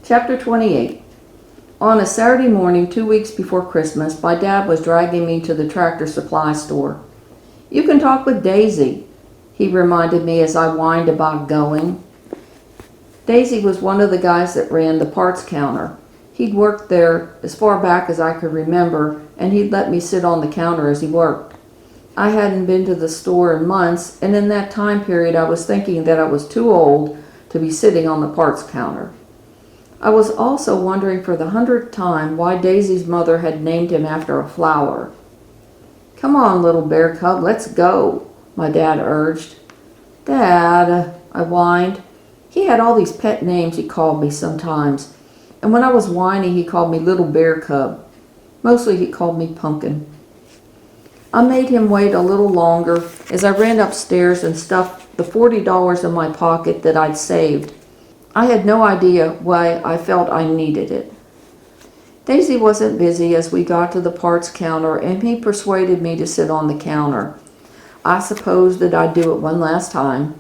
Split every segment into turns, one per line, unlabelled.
Chapter 28. On a Saturday morning 2 weeks before Christmas, my dad was dragging me to the Tractor Supply store. "You can talk with Daisy," he reminded me as I whined about going. Daisy was one of the guys that ran the parts counter. He'd worked there as far back as I could remember, and he'd let me sit on the counter as he worked. I hadn't been to the store in months, and in that time period I was thinking that I was too old to be sitting on the parts counter. I was also wondering for the 100th time why Daisy's mother had named him after a flower. "Come on, little bear cub, let's go," my dad urged. "Dad," I whined. He had all these pet names he called me sometimes, and when I was whining he called me little bear cub. Mostly he called me Pumpkin. I made him wait a little longer as I ran upstairs and stuffed the $40 in my pocket that I'd saved. I had no idea why I felt I needed it. Daisy wasn't busy as we got to the parts counter, and he persuaded me to sit on the counter. I supposed that I'd do it one last time.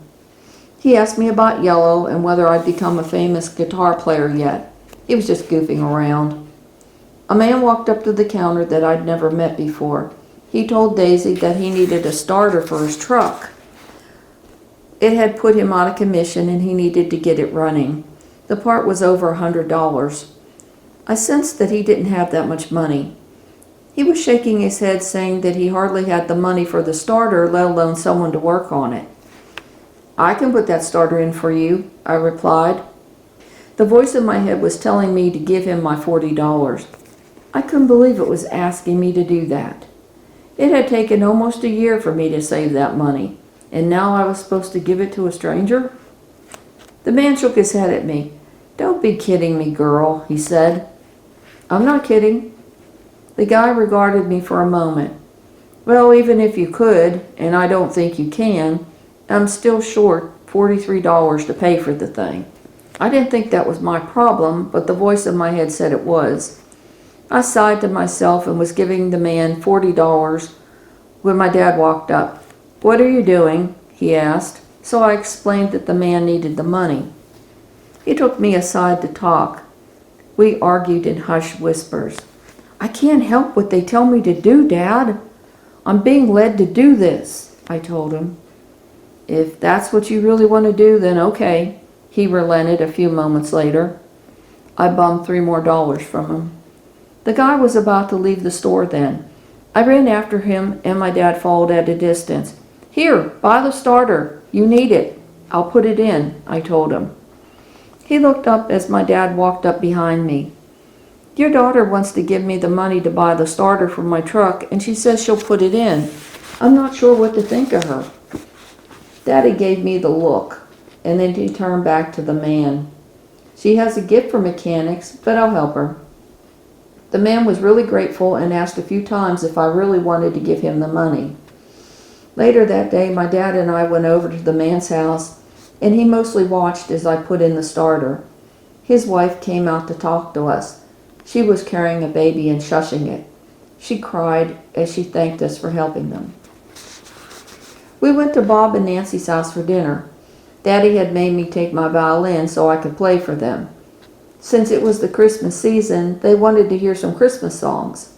He asked me about Yellow and whether I'd become a famous guitar player yet. He was just goofing around. A man walked up to the counter that I'd never met before. He told Daisy that he needed a starter for his truck. It had put him out of commission and he needed to get it running. The part was over $100. I sensed that he didn't have that much money. He was shaking his head, saying that he hardly had the money for the starter, let alone someone to work on it. "I can put that starter in for you," I replied. The voice in my head was telling me to give him my $40. I couldn't believe it was asking me to do that. It had taken almost a year for me to save that money, and now I was supposed to give it to a stranger? The man shook his head at me. "Don't be kidding me, girl," he said. "I'm not kidding." The guy regarded me for a moment. "Well, even if you could, and I don't think you can, I'm still short $43 to pay for the thing." I didn't think that was my problem, but the voice in my head said it was. I sighed to myself and was giving the man $40 when my dad walked up. "What are you doing?" he asked, so I explained that the man needed the money. He took me aside to talk. We argued in hushed whispers. "I can't help what they tell me to do, Dad. I'm being led to do this," I told him. "If that's what you really want to do, then okay," he relented a few moments later. I bummed $3 more from him. The guy was about to leave the store then. I ran after him and my dad followed at a distance. "Here, buy the starter. You need it. I'll put it in," I told him. He looked up as my dad walked up behind me. "Your daughter wants to give me the money to buy the starter for my truck, and she says she'll put it in. I'm not sure what to think of her." Daddy gave me the look, and then he turned back to the man. "She has a gift for mechanics, but I'll help her." The man was really grateful and asked a few times if I really wanted to give him the money. Later that day, my dad and I went over to the man's house, and he mostly watched as I put in the starter. His wife came out to talk to us. She was carrying a baby and shushing it. She cried as she thanked us for helping them. We went to Bob and Nancy's house for dinner. Daddy had made me take my violin so I could play for them. Since it was the Christmas season, they wanted to hear some Christmas songs.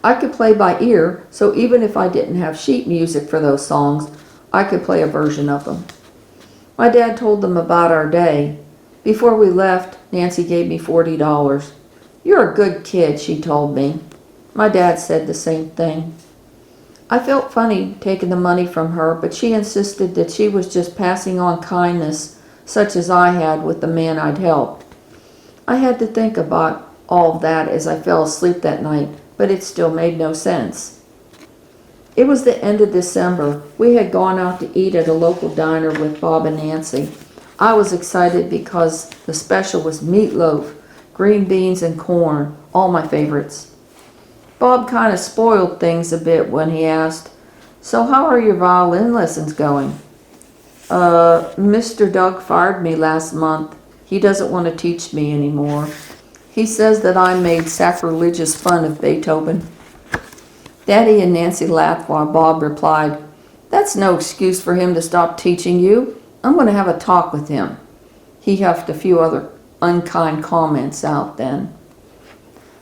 I could play by ear, so even if I didn't have sheet music for those songs, I could play a version of them. My dad told them about our day. Before we left, Nancy gave me $40. "You're a good kid," she told me. My dad said the same thing. I felt funny taking the money from her, but she insisted that she was just passing on kindness such as I had with the man I'd helped. I had to think about all of that as I fell asleep that night, but it still made no sense. It was the end of December. We had gone out to eat at a local diner with Bob and Nancy. I was excited because the special was meatloaf, green beans, and corn, all my favorites. Bob kind of spoiled things a bit when he asked, "So how are your violin lessons going?" Mr. Doug fired me last month. He doesn't want to teach me anymore. He says that I made sacrilegious fun of Beethoven." Daddy and Nancy laughed while Bob replied, "That's no excuse for him to stop teaching you. I'm going to have a talk with him." He huffed a few other unkind comments out then.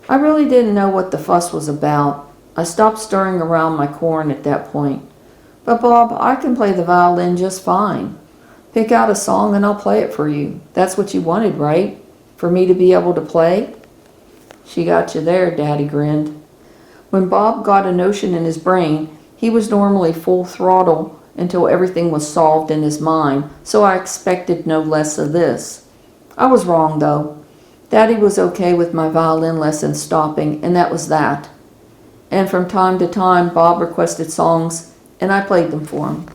I really didn't know what the fuss was about. I stopped stirring around my corn at that point. But Bob, I can play the violin just fine. Pick out a song and I'll play it for you. That's what you wanted, right? For me to be able to play? She got you there, Daddy grinned. When Bob got a notion in his brain, he was normally full throttle until everything was solved in his mind, so I expected no less of this. I was wrong, though. Daddy was okay with my violin lessons stopping, and that was that. And from time to time, Bob requested songs, and I played them for him.